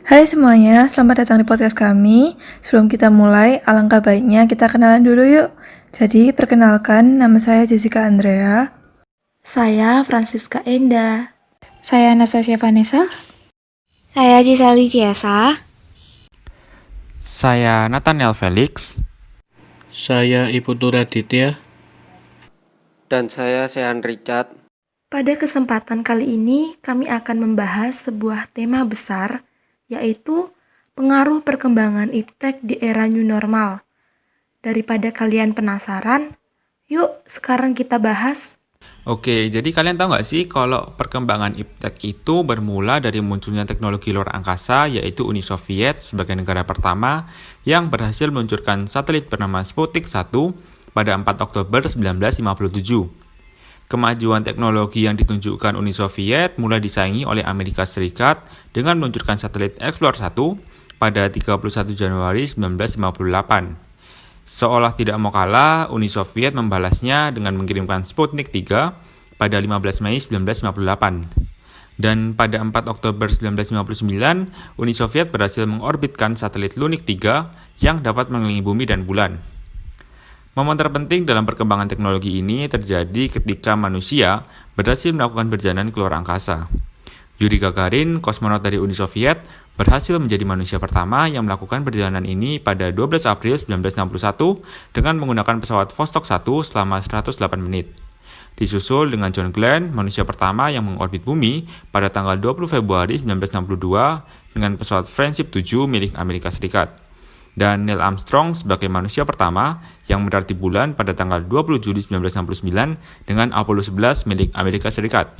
Hai semuanya, selamat datang di podcast kami. Sebelum kita mulai, alangkah baiknya kita kenalan dulu yuk. Jadi, perkenalkan, nama saya Jessica Andrea. Saya Francisca Enda. Saya Anastasia Vanessa. Saya Giseli Ciesa. Saya Nathaniel Felix. Saya Ibu Nuraditya. Dan saya Sehan Richard. Pada kesempatan kali ini, kami akan membahas sebuah tema besar, yaitu pengaruh perkembangan iptek di era new normal. Daripada kalian penasaran, yuk sekarang kita bahas. Oke, jadi kalian tahu nggak sih kalau perkembangan iptek itu bermula dari munculnya teknologi luar angkasa, yaitu Uni Soviet sebagai negara pertama yang berhasil meluncurkan satelit bernama Sputnik 1 pada 4 Oktober 1957. Kemajuan teknologi yang ditunjukkan Uni Soviet mulai disaingi oleh Amerika Serikat dengan meluncurkan satelit Explorer 1 pada 31 Januari 1958. Seolah tidak mau kalah, Uni Soviet membalasnya dengan mengirimkan Sputnik 3 pada 15 Mei 1958. Dan pada 4 Oktober 1959, Uni Soviet berhasil mengorbitkan satelit Lunik 3 yang dapat mengelilingi bumi dan bulan. Momen terpenting dalam perkembangan teknologi ini terjadi ketika manusia berhasil melakukan perjalanan ke luar angkasa. Yuri Gagarin, kosmonot dari Uni Soviet, berhasil menjadi manusia pertama yang melakukan perjalanan ini pada 12 April 1961 dengan menggunakan pesawat Vostok 1 selama 108 menit. Disusul dengan John Glenn, manusia pertama yang mengorbit bumi pada tanggal 20 Februari 1962 dengan pesawat Friendship 7 milik Amerika Serikat. Dan Neil Armstrong sebagai manusia pertama yang mendarat di bulan pada tanggal 20 Juli 1969 dengan Apollo 11 milik Amerika Serikat.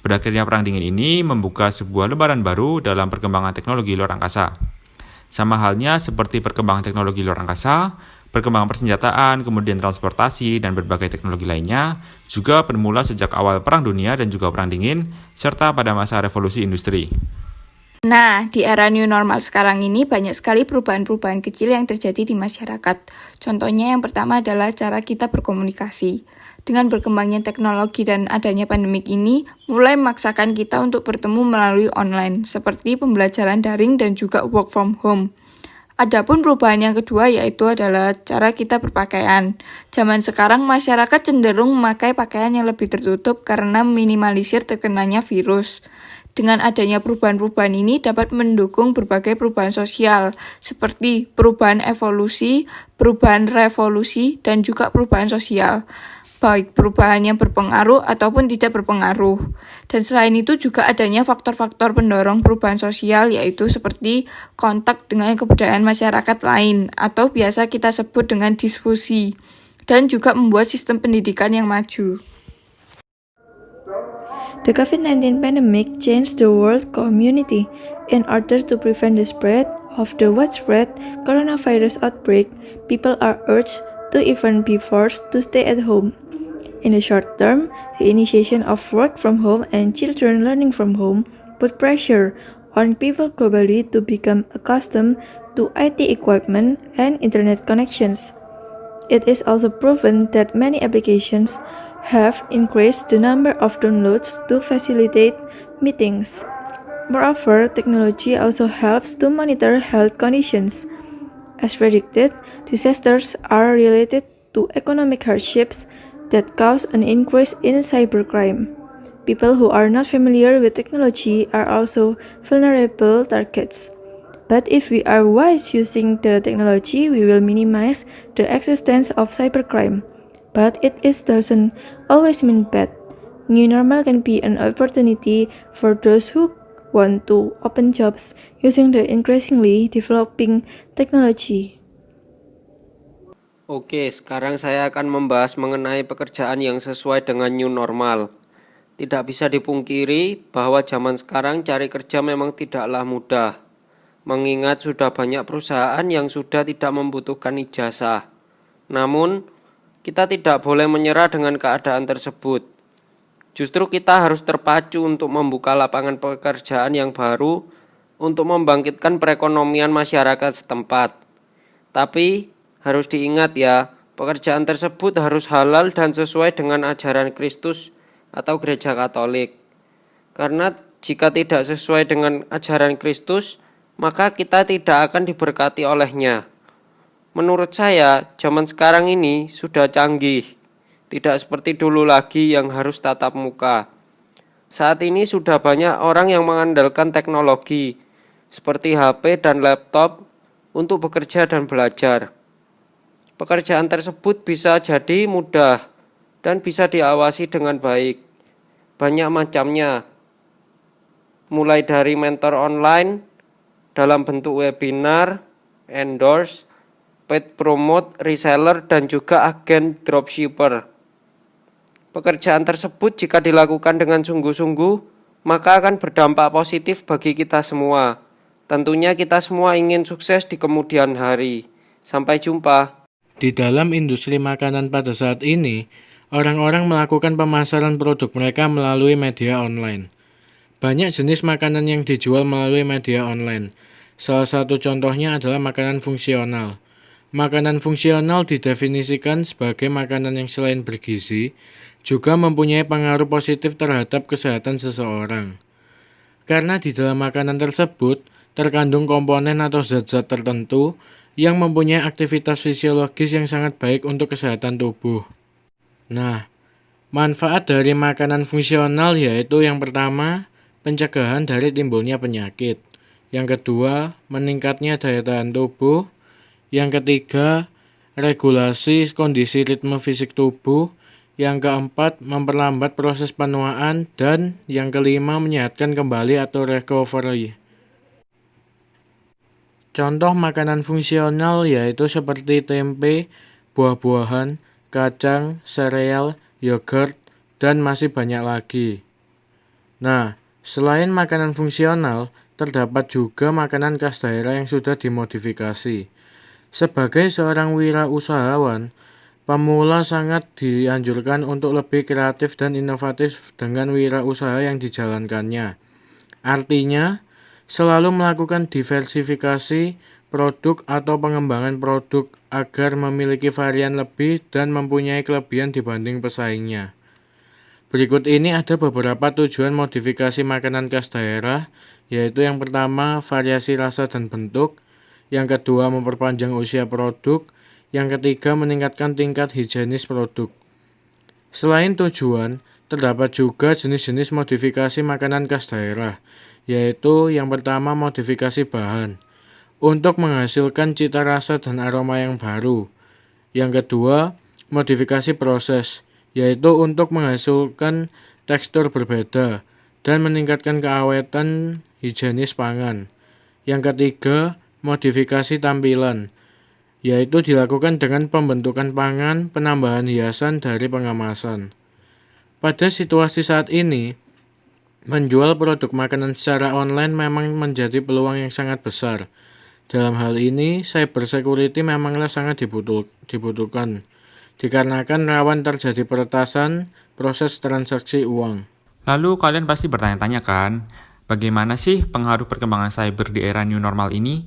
Berakhirnya Perang Dingin ini membuka sebuah lembaran baru dalam perkembangan teknologi luar angkasa. Sama halnya seperti perkembangan teknologi luar angkasa, perkembangan persenjataan, kemudian transportasi, dan berbagai teknologi lainnya juga bermula sejak awal Perang Dunia dan juga Perang Dingin, serta pada masa revolusi industri. Nah, di era new normal sekarang ini banyak sekali perubahan-perubahan kecil yang terjadi di masyarakat. Contohnya yang pertama adalah cara kita berkomunikasi. Dengan berkembangnya teknologi dan adanya pandemik ini, mulai memaksakan kita untuk bertemu melalui online, seperti pembelajaran daring dan juga work from home. Adapun perubahan yang kedua yaitu adalah cara kita berpakaian. Zaman sekarang masyarakat cenderung memakai pakaian yang lebih tertutup karena minimalisir terkenanya virus. Dengan adanya perubahan-perubahan ini dapat mendukung berbagai perubahan sosial, seperti perubahan evolusi, perubahan revolusi, dan juga perubahan sosial, baik perubahan yang berpengaruh ataupun tidak berpengaruh. Dan selain itu juga adanya faktor-faktor pendorong perubahan sosial, yaitu seperti kontak dengan kebudayaan masyarakat lain, atau biasa kita sebut dengan difusi, dan juga membuat sistem pendidikan yang maju. The COVID-19 pandemic changed the world community. In order to prevent the spread of the widespread coronavirus outbreak, people are urged to even be forced to stay at home. In the short term, the initiation of work from home and children learning from home put pressure on people globally to become accustomed to IT equipment and internet connections. It is also proven that many applications have increased the number of downloads to facilitate meetings. Moreover, technology also helps to monitor health conditions. As predicted, disasters are related to economic hardships that cause an increase in cybercrime. People who are not familiar with technology are also vulnerable targets. But if we are wise using the technology, we will minimize the existence of cybercrime. But it doesn't always mean bad. New normal can be an opportunity for those who want to open jobs using the increasingly developing technology. Oke, sekarang saya akan membahas mengenai pekerjaan yang sesuai dengan new normal. Tidak bisa dipungkiri bahwa zaman sekarang cari kerja memang tidaklah mudah, mengingat sudah banyak perusahaan yang sudah tidak membutuhkan ijazah. Namun, kita tidak boleh menyerah dengan keadaan tersebut. Justru kita harus terpacu untuk membuka lapangan pekerjaan yang baru untuk membangkitkan perekonomian masyarakat setempat. Tapi harus diingat ya, pekerjaan tersebut harus halal dan sesuai dengan ajaran Kristus atau Gereja Katolik. Karena jika tidak sesuai dengan ajaran Kristus, maka kita tidak akan diberkati olehnya. Menurut saya, zaman sekarang ini sudah canggih, tidak seperti dulu lagi yang harus tatap muka. Saat ini sudah banyak orang yang mengandalkan teknologi, seperti HP dan laptop, untuk bekerja dan belajar. Pekerjaan tersebut bisa jadi mudah dan bisa diawasi dengan baik. Banyak macamnya, mulai dari mentor online dalam bentuk webinar, endorse, paid promote, reseller, dan juga agen dropshipper. Pekerjaan tersebut jika dilakukan dengan sungguh-sungguh, maka akan berdampak positif bagi kita semua. Tentunya kita semua ingin sukses di kemudian hari. Sampai jumpa. Di dalam industri makanan pada saat ini, orang-orang melakukan pemasaran produk mereka melalui media online. Banyak jenis makanan yang dijual melalui media online. Salah satu contohnya adalah makanan fungsional. Makanan fungsional didefinisikan sebagai makanan yang selain bergizi, juga mempunyai pengaruh positif terhadap kesehatan seseorang. Karena di dalam makanan tersebut terkandung komponen atau zat-zat tertentu yang mempunyai aktivitas fisiologis yang sangat baik untuk kesehatan tubuh. Nah, manfaat dari makanan fungsional yaitu yang pertama, pencegahan dari timbulnya penyakit. Yang kedua, meningkatnya daya tahan tubuh. Yang ketiga, regulasi kondisi ritme fisik tubuh. Yang keempat, memperlambat proses penuaan. Dan yang kelima, menyehatkan kembali atau recovery. Contoh makanan fungsional yaitu seperti tempe, buah-buahan, kacang, sereal, yogurt, dan masih banyak lagi. Nah, selain makanan fungsional, terdapat juga makanan khas daerah yang sudah dimodifikasi. Sebagai seorang wirausahawan, pemula sangat dianjurkan untuk lebih kreatif dan inovatif dengan wirausaha yang dijalankannya. Artinya, selalu melakukan diversifikasi produk atau pengembangan produk agar memiliki varian lebih dan mempunyai kelebihan dibanding pesaingnya. Berikut ini ada beberapa tujuan modifikasi makanan khas daerah, yaitu yang pertama, variasi rasa dan bentuk, yang kedua, memperpanjang usia produk, yang ketiga, meningkatkan tingkat higienis produk. Selain tujuan, terdapat juga jenis-jenis modifikasi makanan khas daerah, yaitu yang pertama, modifikasi bahan untuk menghasilkan cita rasa dan aroma yang baru. Yang kedua, modifikasi proses, yaitu untuk menghasilkan tekstur berbeda dan meningkatkan keawetan higienis pangan. Yang ketiga, modifikasi tampilan, yaitu dilakukan dengan pembentukan pangan, penambahan hiasan dari pengemasan. Pada situasi saat ini, menjual produk makanan secara online memang menjadi peluang yang sangat besar. Dalam hal ini, cyber security memanglah sangat dibutuhkan, dikarenakan rawan terjadi peretasan proses transaksi uang. Lalu kalian pasti bertanya-tanya kan, bagaimana sih pengaruh perkembangan cyber di era new normal ini?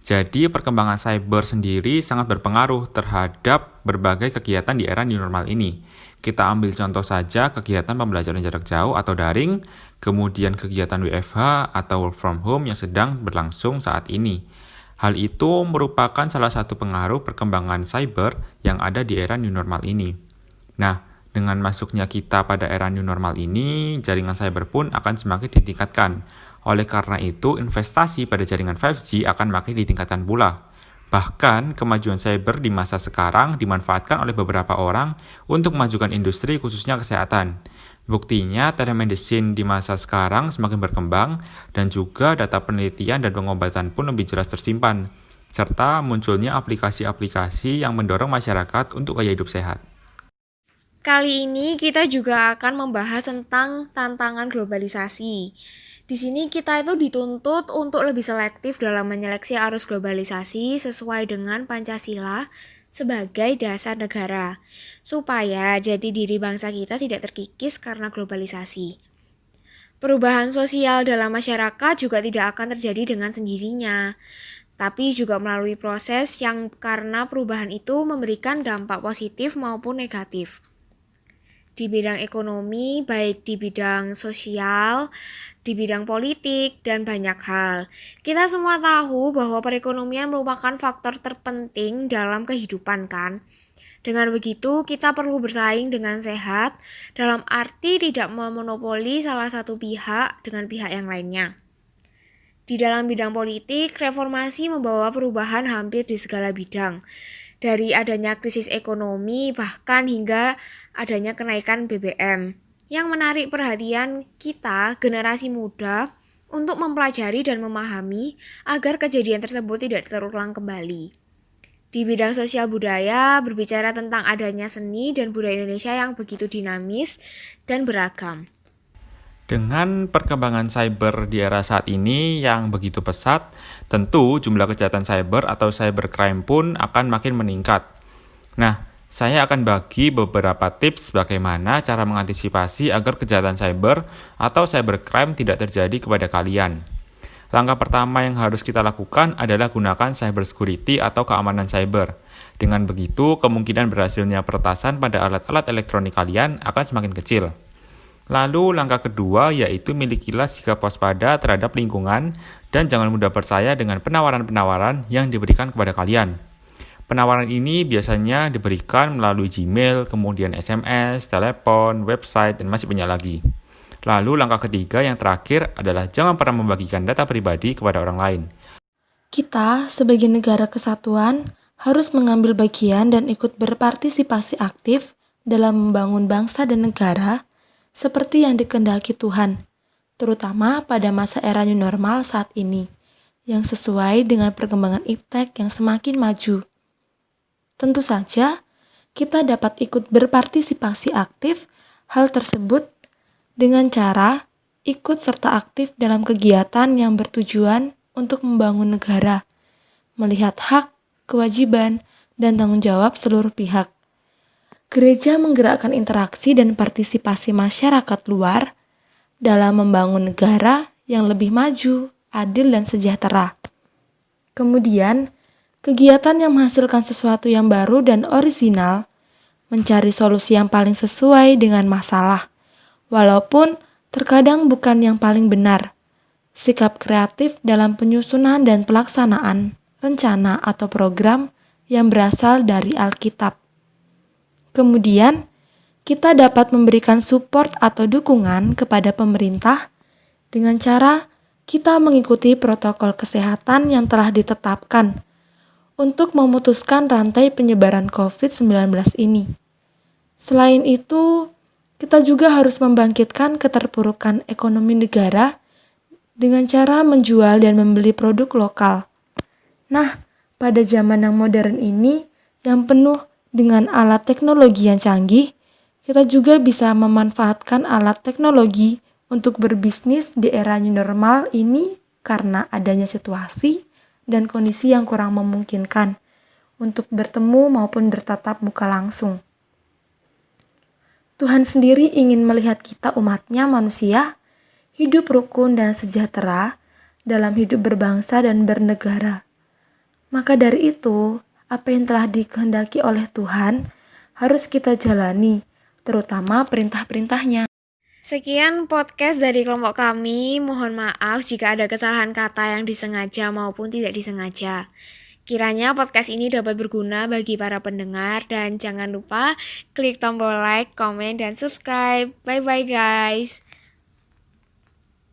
Jadi perkembangan cyber sendiri sangat berpengaruh terhadap berbagai kegiatan di era new normal ini. Kita ambil contoh saja kegiatan pembelajaran jarak jauh atau daring, kemudian kegiatan WFH atau work from home yang sedang berlangsung saat ini. Hal itu merupakan salah satu pengaruh perkembangan cyber yang ada di era new normal ini. Nah, dengan masuknya kita pada era new normal ini, jaringan cyber pun akan semakin ditingkatkan. Oleh karena itu, investasi pada jaringan 5G akan makin ditingkatkan pula. Bahkan, kemajuan cyber di masa sekarang dimanfaatkan oleh beberapa orang untuk memajukan industri khususnya kesehatan. Buktinya, telemedicine di masa sekarang semakin berkembang dan juga data penelitian dan pengobatan pun lebih jelas tersimpan. Serta munculnya aplikasi-aplikasi yang mendorong masyarakat untuk gaya hidup sehat. Kali ini kita juga akan membahas tentang tantangan globalisasi. Di sini kita itu dituntut untuk lebih selektif dalam menyeleksi arus globalisasi sesuai dengan Pancasila sebagai dasar negara, supaya jati diri bangsa kita tidak terkikis karena globalisasi. Perubahan sosial dalam masyarakat juga tidak akan terjadi dengan sendirinya, tapi juga melalui proses yang karena perubahan itu memberikan dampak positif maupun negatif. di bidang ekonomi, baik di bidang sosial, di bidang politik, dan banyak hal. Kita semua tahu bahwa perekonomian merupakan faktor terpenting dalam kehidupan kan. Dengan begitu, kita perlu bersaing dengan sehat, dalam arti tidak memonopoli salah satu pihak dengan pihak yang lainnya. Di dalam bidang politik, reformasi membawa perubahan hampir di segala bidang. Dari adanya krisis ekonomi bahkan hingga adanya kenaikan BBM. Yang menarik perhatian kita, generasi muda, untuk mempelajari dan memahami agar kejadian tersebut tidak terulang kembali. Di bidang sosial budaya, berbicara tentang adanya seni dan budaya Indonesia yang begitu dinamis dan beragam. Dengan perkembangan cyber di era saat ini yang begitu pesat, tentu jumlah kejahatan cyber atau cybercrime pun akan makin meningkat. Nah, saya akan bagi beberapa tips bagaimana cara mengantisipasi agar kejahatan cyber atau cybercrime tidak terjadi kepada kalian. Langkah pertama yang harus kita lakukan adalah gunakan cyber security atau keamanan cyber. Dengan begitu, kemungkinan berhasilnya peretasan pada alat-alat elektronik kalian akan semakin kecil. Lalu langkah kedua yaitu milikilah sikap waspada terhadap lingkungan dan jangan mudah percaya dengan penawaran-penawaran yang diberikan kepada kalian. Penawaran ini biasanya diberikan melalui Gmail, kemudian SMS, telepon, website, dan masih banyak lagi. Lalu langkah ketiga yang terakhir adalah jangan pernah membagikan data pribadi kepada orang lain. Kita sebagai negara kesatuan harus mengambil bagian dan ikut berpartisipasi aktif dalam membangun bangsa dan negara seperti yang dikehendaki Tuhan, terutama pada masa era new normal saat ini, yang sesuai dengan perkembangan iptek yang semakin maju. Tentu saja, kita dapat ikut berpartisipasi aktif hal tersebut dengan cara ikut serta aktif dalam kegiatan yang bertujuan untuk membangun negara, melihat hak, kewajiban, dan tanggung jawab seluruh pihak. Gereja menggerakkan interaksi dan partisipasi masyarakat luar dalam membangun negara yang lebih maju, adil, dan sejahtera. Kemudian, kegiatan yang menghasilkan sesuatu yang baru dan orisinal, mencari solusi yang paling sesuai dengan masalah, walaupun terkadang bukan yang paling benar. Sikap kreatif dalam penyusunan dan pelaksanaan rencana atau program yang berasal dari Alkitab. Kemudian, kita dapat memberikan support atau dukungan kepada pemerintah dengan cara kita mengikuti protokol kesehatan yang telah ditetapkan untuk memutuskan rantai penyebaran COVID-19 ini. Selain itu, kita juga harus membangkitkan keterpurukan ekonomi negara dengan cara menjual dan membeli produk lokal. Nah, pada zaman yang modern ini, yang penuh dengan alat teknologi yang canggih, kita juga bisa memanfaatkan alat teknologi untuk berbisnis di era new normal ini karena adanya situasi dan kondisi yang kurang memungkinkan untuk bertemu maupun bertatap muka langsung. Tuhan sendiri ingin melihat kita umatnya manusia hidup rukun dan sejahtera dalam hidup berbangsa dan bernegara. Maka dari itu, apa yang telah dikehendaki oleh Tuhan harus kita jalani, terutama perintah-perintahnya. Sekian podcast dari kelompok kami. Mohon maaf jika ada kesalahan kata yang disengaja maupun tidak disengaja. Kiranya podcast ini dapat berguna bagi para pendengar dan jangan lupa klik tombol like, komen, dan subscribe. Bye-bye guys.